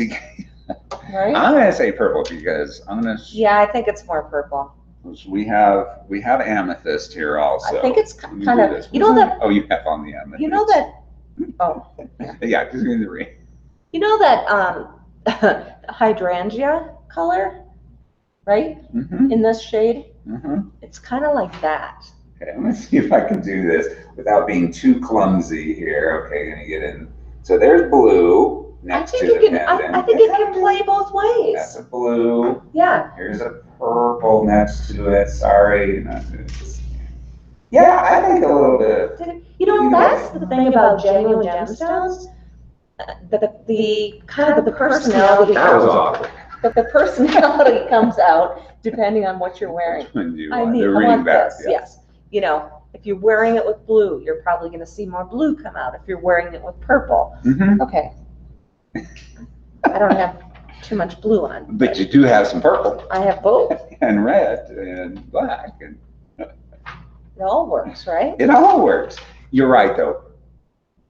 Right? I'm gonna say purple because I'm gonna. Yeah, I think it's more purple. We have amethyst here also. I think it's kind of. You know that. Oh, you have on the amethyst. You know that. Oh. Yeah, because you're in the ring. You know that hydrangea color, right? In this shade, it's kind of like that. Okay, I'm gonna see if I can do this without being too clumsy here. Okay, gonna get in. So there's blue next to the pendant. I think it can play both ways. That's a blue. Yeah. Here's a purple next to it. Sorry, not this. Yeah, I think a little bit. You know, that's the thing about genuine gemstones. The kind of the personality. That was awkward. The personality comes out depending on what you're wearing. I want this. Yes. You know, if you're wearing it with blue, you're probably going to see more blue come out. If you're wearing it with purple, okay. I don't have too much blue on. But you do have some purple. I have both. And red and black. And it all works, right? It all works. You're right, though.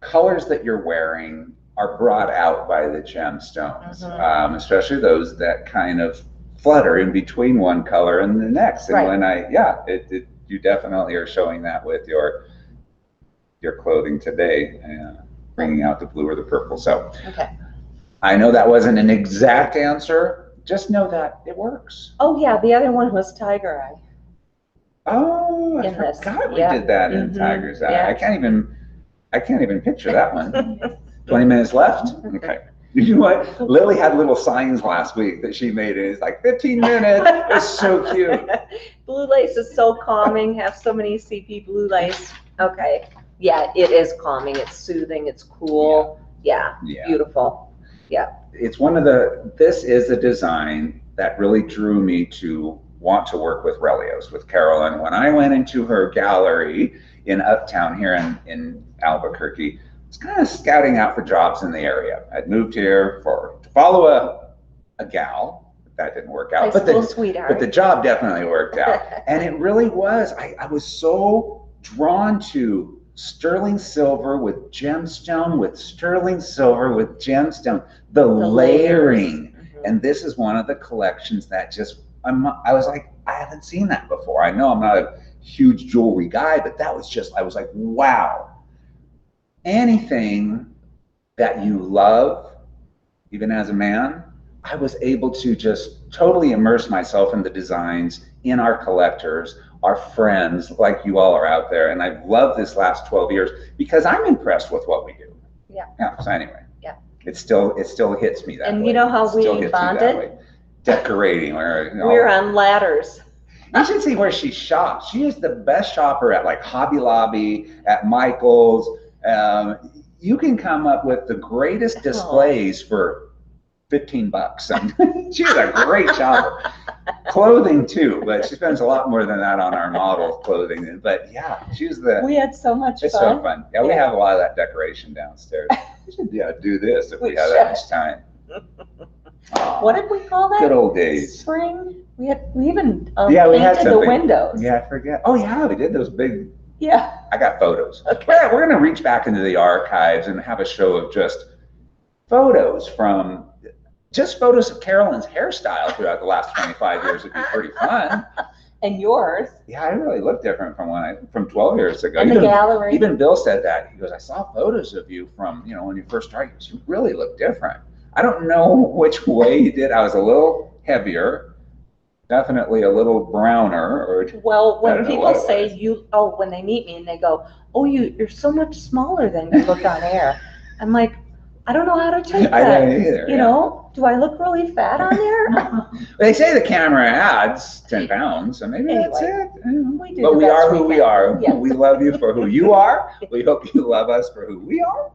Colors that you're wearing are brought out by the gemstones, especially those that kind of flutter in between one color and the next. And when you definitely are showing that with your clothing today, bringing out the blue or the purple. So I know that wasn't an exact answer. Just know that it works. Oh yeah, the other one was Tiger Eye. Oh, I forgot we did that in Tiger's Eye. Yeah. I can't even picture that one. 20 minutes left? Okay. You know what? Lily had little signs last week that she made. It's like 15 minutes. It's so cute. Blue lace is so calming. Have so many CP blue lace. Okay. Yeah, it is calming. It's soothing. It's cool. Yeah. Beautiful. Yeah. It's this is a design that really drew me to want to work with Relios, with Carolyn. When I went into her gallery in Uptown here in Albuquerque, kind of scouting out for jobs in the area. I'd moved here to follow a gal. That didn't work out. But the job definitely worked out. And it really was. I was so drawn to sterling silver with gemstone, with sterling silver with gemstone, the layering. And this is one of the collections that just, I was like, I haven't seen that before. I know I'm not a huge jewelry guy, but that was just, I was like, wow. Anything that you love, even as a man, I was able to just totally immerse myself in the designs, in our collectors, our friends, like you all are out there. And I've loved this last 12 years because I'm impressed with what we do. Yeah. Yeah. So anyway. Yeah. It still hits me that way. And you know how we bonded? Decorating. We're on ladders. You should see where she shops. She is the best shopper at like Hobby Lobby, at Michael's. You can come up with the greatest displays for $15. She's a great shopper. Clothing too, but she spends a lot more than that on our model clothing. But yeah, we had so much fun. It's so fun. Yeah, we have a lot of that decoration downstairs. We should do this if we have that much time. What did we call that? Good old days. Spring. We even painted the windows. Yeah, I forget. Oh yeah, we did those big. Yeah. I got photos. Okay. We're going to reach back into the archives and have a show of just photos of Carolyn's hairstyle throughout the last 25 years. It'd be pretty fun. And yours. Yeah, I really look different from 12 years ago. And the gallery. Even Bill said that. He goes, I saw photos of you from, when you first started. You really look different. I don't know which way you did. I was a little heavier. Definitely a little browner. Well, when people say when they meet me and they go, oh, you're so much smaller than you look on air. I'm like, I don't know how to take that. I don't either. You know, do I look really fat on there? They say the camera adds 10 pounds, so maybe that's it. But we are who we are. Yes. We love you for who you are. We hope you love us for who we are.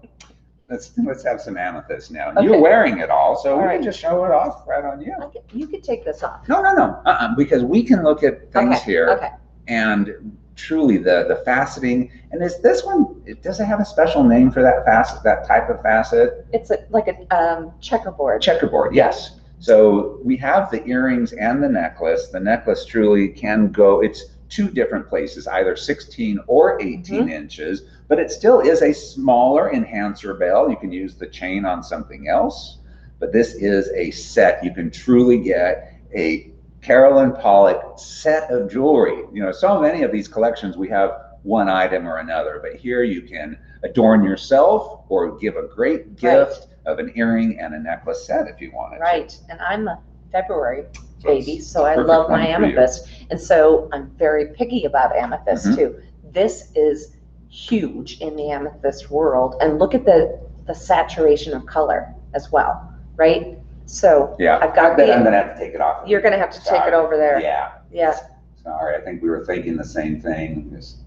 Let's have some amethyst now. Okay. You're wearing it all, so we can just show it off right on you. You could take this off. No. Because we can look at things here, and truly the faceting. And is this one? Does it have a special name for that facet? That type of facet? It's like a checkerboard. Checkerboard, yes. So we have the earrings and the necklace. The necklace truly can go. It's two different places, either 16 or 18 inches. But it still is a smaller enhancer bell. You can use the chain on something else, but this is a set. You can truly get a Carolyn Pollack set of jewelry. So many of these collections, we have one item or another, but here you can adorn yourself or give a great gift of an earring and a necklace set if you want it. Right, and I'm a February baby, so I Perfect love my one for you. amethyst. And so I'm very picky about amethyst too. This is huge in the amethyst world. And look at the saturation of color as well, right? So Yeah, I've got I'm gonna have to take it off. You're gonna have to take it over there. Yeah. Yeah. Sorry, I think we were thinking the same thing. Just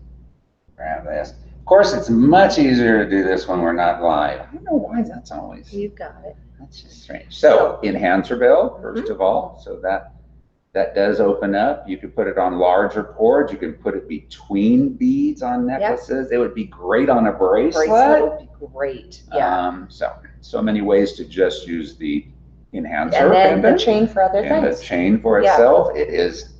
grab this. Of course, it's much easier to do this when we're not live. I don't know why that's always. You've got it. That's just strange. So enhancer bill, first of all, so that does open up. You could put it on larger cords. You can put it between beads on necklaces. It would be great on a bracelet. Bracelet would be great. Yeah. So many ways to just use the enhancer. And then pendant, the chain for other and things. the chain for itself. It is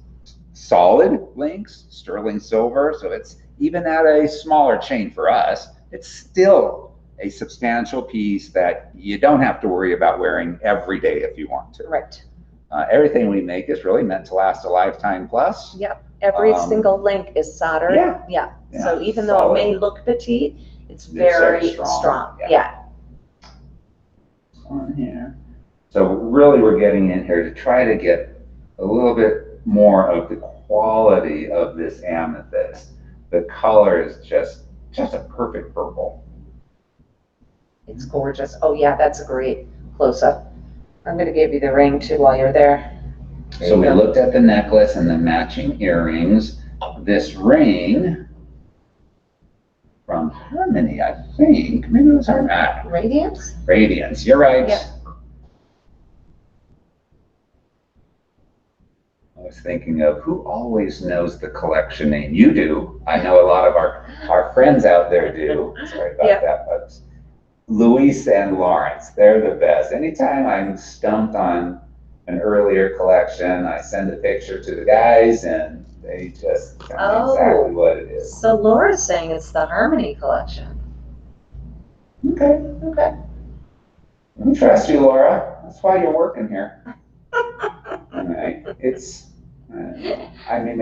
solid links, sterling silver. So it's even at a smaller chain for us, it's still a substantial piece that you don't have to worry about wearing every day if you want to. Right. Everything we make is really meant to last a lifetime plus. Yep. Every single link is soldered. Yeah. So even though it may look petite, it's very strong. Yeah. On here. So really we're getting in here to try to get a little bit more of the quality of this amethyst. The color is just a perfect purple. It's gorgeous. Oh yeah, that's a great close-up. I'm gonna give you the ring too while you're there. So we looked at the necklace and the matching earrings. This ring from Harmony, I think. Maybe it was Harmony. Radiance? Radiance, you're right. Yeah. I was thinking of who always knows the collection name. You do. I know a lot of our friends out there do. Sorry about that, folks. Luis and Lawrence, they're the best. Anytime I'm stumped on an earlier collection, I send a picture to the guys and they just tell me exactly what it is. So Laura's saying it's the Harmony collection. Okay. I trust you, Laura. That's why you're working here. Right. It's, I mean,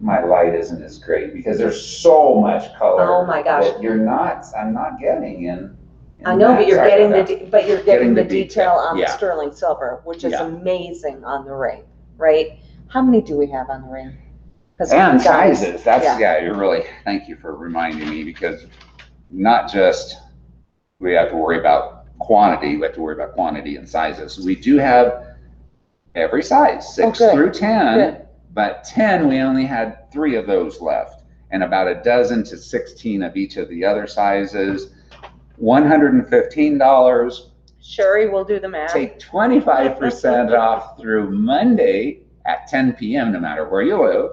my light isn't as great because there's so much color. Oh my gosh. That I'm not getting in. I know, but you're getting the detail on the Yeah. sterling silver, which is Yeah. amazing on the ring, right? How many do we have on the ring? And sizes. You're really, thank you for reminding me, because not just we have to worry about quantity, we have to worry about quantity and sizes. We do have every size, 6 through 10, Good. but 10, we only had 3 of those left, and about a dozen to 16 of each of the other sizes. $115. Sherry will do the math. Take 25% off through Monday at 10 p.m. no matter where you live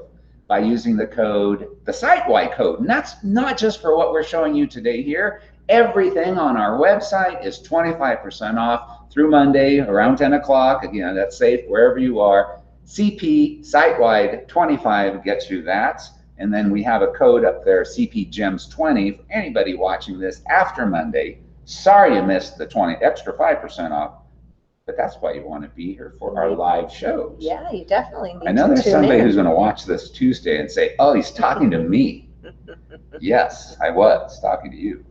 by using the code, the site-wide code. And that's not just for what we're showing you today here. Everything on our website is 25% off through Monday around 10 o'clock. Again, that's safe wherever you are. CP site-wide 25 gets you that. And then we have a code up there, CP Gems 20, for anybody watching this after Monday. Sorry you missed the extra 5% off, but that's why you want to be here for our live shows. Yeah, you definitely need to. I know there's somebody who's going to watch this Tuesday and say, oh, he's talking to me. Yes, I was talking to you.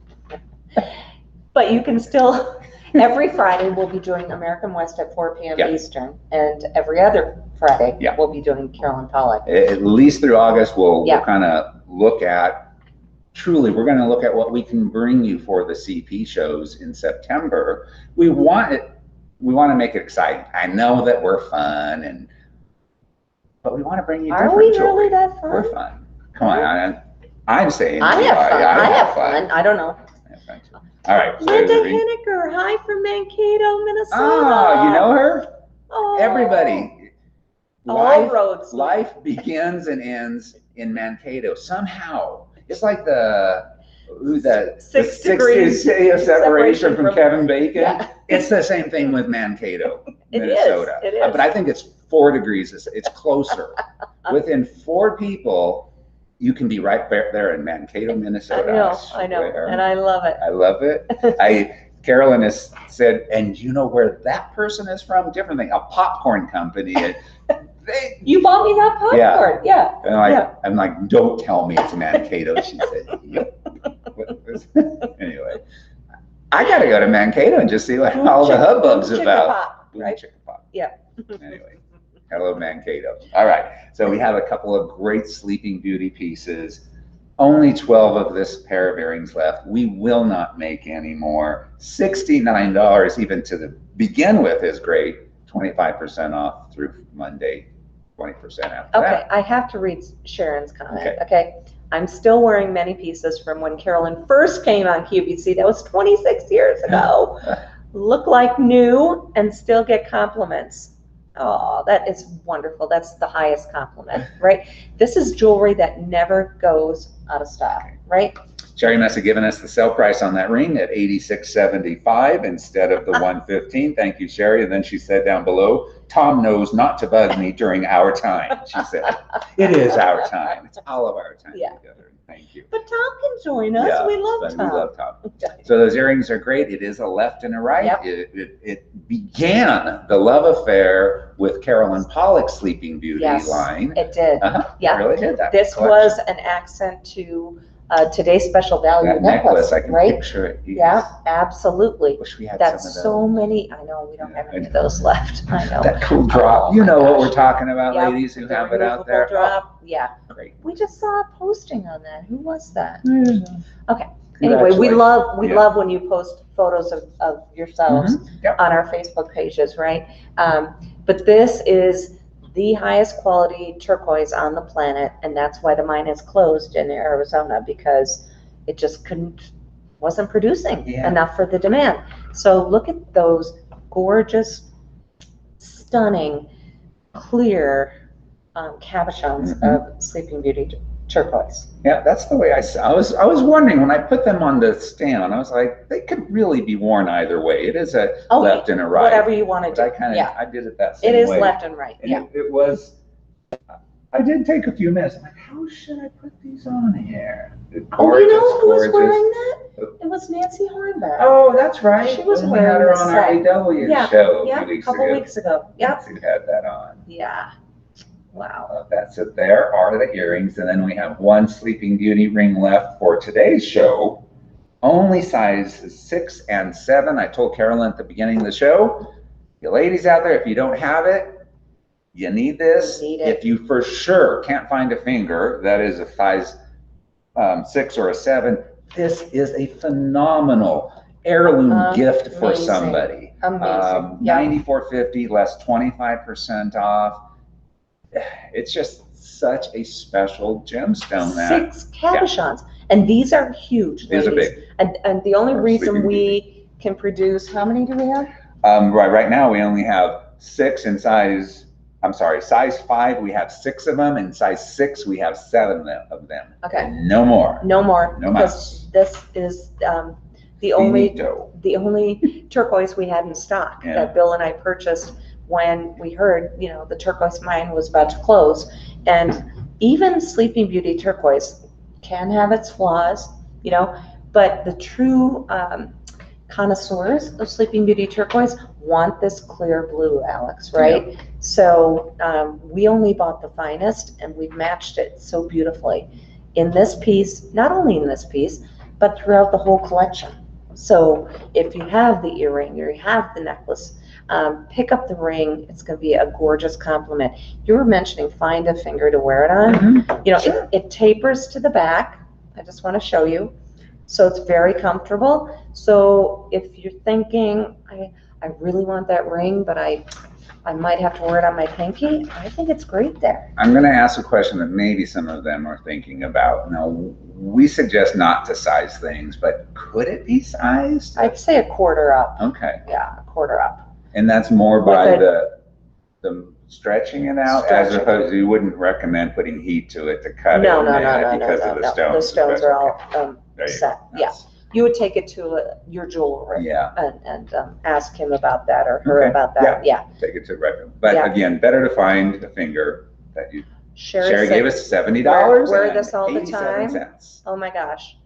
But you can still, every Friday we'll be doing American West at 4 p.m. Eastern, and every other Friday we'll be doing Carolyn Pollack. At least through August, we'll kind of look at, truly, we're going to look at what we can bring you for the CP shows in September. We want to make it exciting. I know that we're fun, but we want to bring you different jewelry. Are we really that fun? We're fun. Come on, I'm saying I have fun. Yeah, I have fun. I don't know. All right. Linda Henniker, hi from Mankato, Minnesota. Oh, you know her? Oh. Everybody. All roads. Life begins and ends in Mankato somehow. It's like the 6 degrees of separation from Kevin Bacon. Yeah. It's the same thing with Mankato, It Minnesota. is. But I think it's 4 degrees. It's closer. Within 4 people, you can be right there in Mankato, Minnesota. I know, and I love it. I love it. Carolyn has said, and you know where that person is from? Different thing, a popcorn company. You bought me that popcorn, yeah. And I'm like, don't tell me it's Mankato. She said, yep. Anyway, I got to go to Mankato and just see what all the hubbub's about. Right? Chicken pop. Yeah. Anyway. Carlo Mankato. All right. So we have a couple of great Sleeping Beauty pieces. Only 12 of this pair of earrings left. We will not make any more. $69 even to begin with is great. 25% off through Monday, 20% after Okay, that. I have to read Sharon's comment, okay? I'm still wearing many pieces from when Carolyn first came on QVC. That was 26 years ago. Look like new and still get compliments. Oh, that is wonderful. That's the highest compliment, right? This is jewelry that never goes out of stock, right? Sherry must have given us the sale price on that ring at $86.75 instead of the $115. Thank you, Sherry. And then she said down below, Tom knows not to bug me during our time. She said, it is our time. It's all of our time together. Thank you. But Tom can join us. Yeah, we love Tom. We love Tom. So those earrings are great. It is a left and a right. Yep. It began the love affair with Carolyn Pollack's Sleeping Beauty line. It did. Yeah, it really did that. This was an accent to today's special value that necklace. I can picture it. Yes. Yeah, absolutely. Wish we had That's some of those. so many. I know we don't have any of those left. I know. That cool drop. You know what we're talking about, ladies who have it out there. Drop. Yeah. Great. We just saw a posting on that. Who was that? Mm-hmm. Okay. Anyway, we love when you post photos of yourselves on our Facebook pages, right? But this is the highest quality turquoise on the planet, and that's why the mine is closed in Arizona, because it just wasn't producing enough for the demand. So look at those gorgeous, stunning, clear cabochons of Sleeping Beauty turquoise. Yeah, that's the way I saw. I was wondering when I put them on the stand. I was like, they could really be worn either way. It is a left and a right. Whatever you want to do. I did it that same way. It is left and right. And it was. I did take a few minutes. I'm like, how should I put these on here? Oh, you know who was wearing that? It was Nancy Hornback. Oh, that's right. She was we wearing had her on our AW show a couple weeks ago. Yeah. She had that on. Yeah. Wow. That's it. There are the earrings, and then we have one Sleeping Beauty ring left for today's show. Only sizes 6 and 7. I told Carolyn at the beginning of the show, you ladies out there, if you don't have it, you need this. If you for sure can't find a finger that is a size 6 or a 7, this is a phenomenal heirloom gift for somebody. Amazing. $94.50 less 25% off. It's just such a special gemstone. 6 cabochons, and these are huge. These are big. And the only reason we can produce, how many do we have? Right now we only have 6 in size. I'm sorry, size 5. We have 6 of them, and size 6 we have 7 of them. Okay. And no more. No more. No because this is the only turquoise we had in stock that Bill and I purchased when we heard, the turquoise mine was about to close. And even Sleeping Beauty turquoise can have its flaws, but the true connoisseurs of Sleeping Beauty turquoise want this clear blue, Alex, right? Yeah. So we only bought the finest, and we've matched it so beautifully in this piece, not only in this piece, but throughout the whole collection. So if you have the earring or you have the necklace, pick up the ring. It's going to be a gorgeous compliment. You were mentioning find a finger to wear it on. It tapers to the back. I just want to show you. So it's very comfortable. So if you're thinking, I really want that ring, but I might have to wear it on my pinky, I think it's great there. I'm going to ask a question that maybe some of them are thinking about. Now, we suggest not to size things, but could it be sized? I'd say a quarter up. Okay. Yeah, a quarter up. And that's more by the stretching it out, as opposed to, you wouldn't recommend putting heat to it to cut it because of the stones. The stones are all set. Yeah. You would take it to your jeweler and ask him about that or her about that. Yeah. Take it to record. But again, better to find a finger that you. Sherry gave us $70. Wear this all the time. Oh my gosh.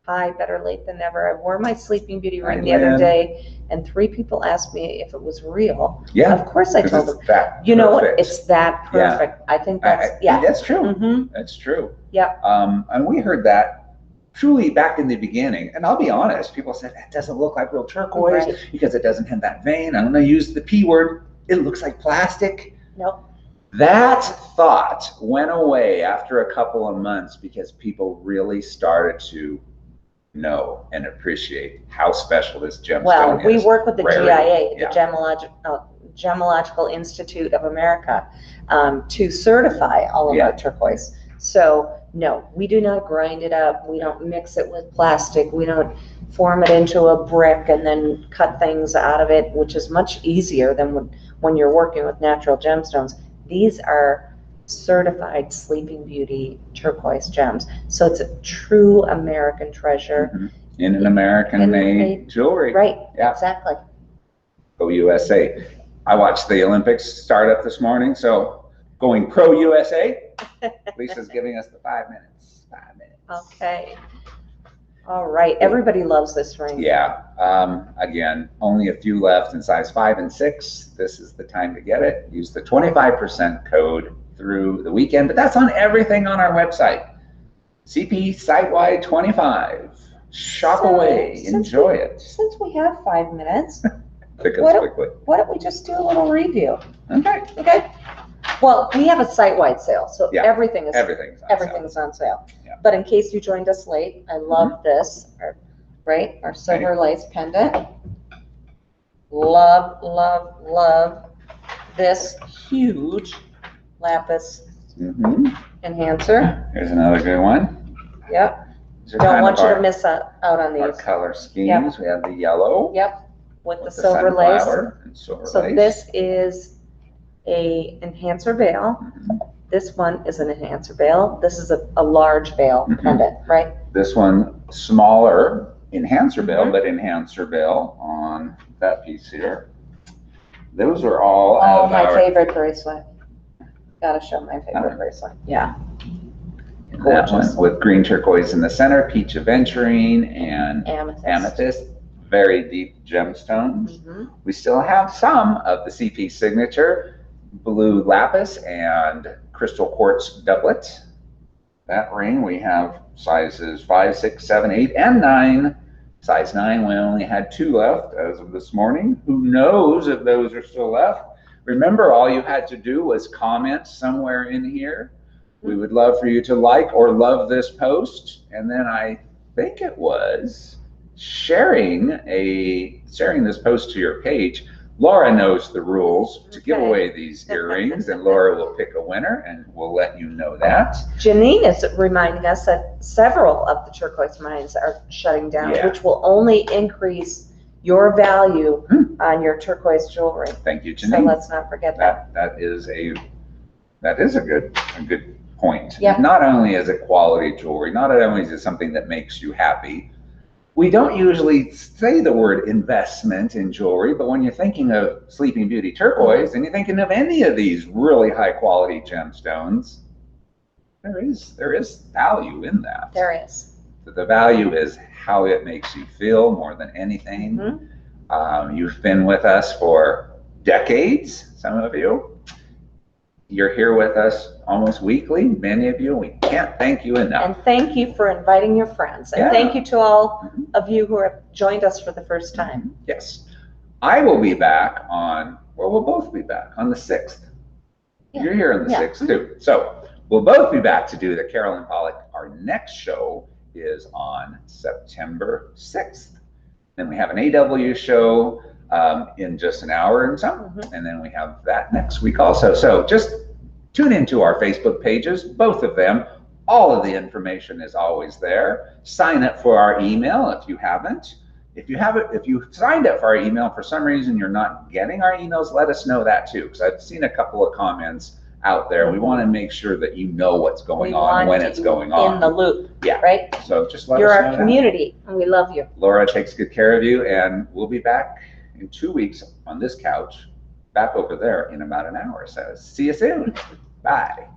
Hi, better late than never. I wore my Sleeping Beauty ring the other day, and 3 people asked me if it was real. Yeah. Of course I told them. You know what? It's that perfect. I think that's, That's true. Mm-hmm. That's true. Yeah. And we heard that truly back in the beginning. And I'll be honest, people said, that doesn't look like real turquoise because it doesn't have that vein. I'm going to use the P word. It looks like plastic. Nope. That thought went away after a couple of months because people really started to know and appreciate how special this gemstone Well, is. we work with the Rarity. GIA, the Gemological Institute of America, to certify all of our turquoise. So no, we do not grind it up. We don't mix it with plastic. We don't form it into a brick and then cut things out of it, which is much easier than when you're working with natural gemstones. These are certified Sleeping Beauty turquoise gems. So it's a true American treasure. In an American-made jewelry. Right, exactly. Go USA. I watched the Olympics start up this morning, so going pro USA. Lisa's giving us the 5 minutes. 5 minutes. Okay. All right. Everybody loves this ring. Yeah. Again, only a few left in size 5 and 6. This is the time to get it. Use the 25% code through the weekend, but that's on everything on our website. CP Sitewide 25. Shop away. Enjoy it. Since we have 5 minutes, Why don't we just do a little review? Okay. Okay. Well, we have a site-wide sale, so everything's on sale. Yeah. But in case you joined us late, I love this, our silver lace pendant. Love, love, love this huge lapis enhancer. Here's another good one. Yep. Don't want you to miss out on these. Our color schemes. We have the yellow. Yep. With the silver lace. So this is a enhancer veil. This one is an enhancer veil. This is a large veil pendant, right? This one, smaller enhancer veil, but enhancer veil on that piece here. Those are all of my favorite bracelet. Gotta show my favorite bracelet. Yeah. That one with green turquoise in the center, peach aventurine, and amethyst. Very deep gemstones. We still have some of the CP signature blue lapis and crystal quartz doublet. That ring we have sizes 5, 6, 7, 8, and 9. Size 9, we only had 2 left as of this morning. Who knows if those are still left? Remember, all you had to do was comment somewhere in here. We would love for you to like or love this post, and then I think it was sharing this post to your page. Laura knows the rules to give away these earrings, and Laura will pick a winner, and we'll let you know that. Janine is reminding us that several of the turquoise mines are shutting down, which will only increase your value on your turquoise jewelry. Thank you, Janine. So let's not forget that. That is a good point. Yeah. Not only is it quality jewelry, not only is it something that makes you happy. We don't usually say the word investment in jewelry, but when you're thinking of Sleeping Beauty turquoise and you're thinking of any of these really high quality gemstones, there is value in that. There is. The value is how it makes you feel more than anything. You've been with us for decades, some of you. You're here with us almost weekly, many of you. We can't thank you enough. And thank you for inviting your friends. And thank you to all of you who have joined us for the first time. Yes. I will be back we'll both be back on the 6th. You're here on the 6th too. So we'll both be back to do the Carolyn Pollack. Our next show is on September 6th. Then we have an AW show in just an hour and some, and then we have that next week also. So just tune into our Facebook pages, both of them. All of the information is always there. Sign up for our email if you haven't. If you signed up for our email, for some reason you're not getting our emails, let us know that too, because I've seen a couple of comments out there. We want to make sure that you know what's going on when it's going on. In the loop. Yeah. Right? So just let us know. You're our community, and we love you. Laura takes good care of you, and we'll be back in 2 weeks on this couch, back over there in about an hour. So see you soon. Bye.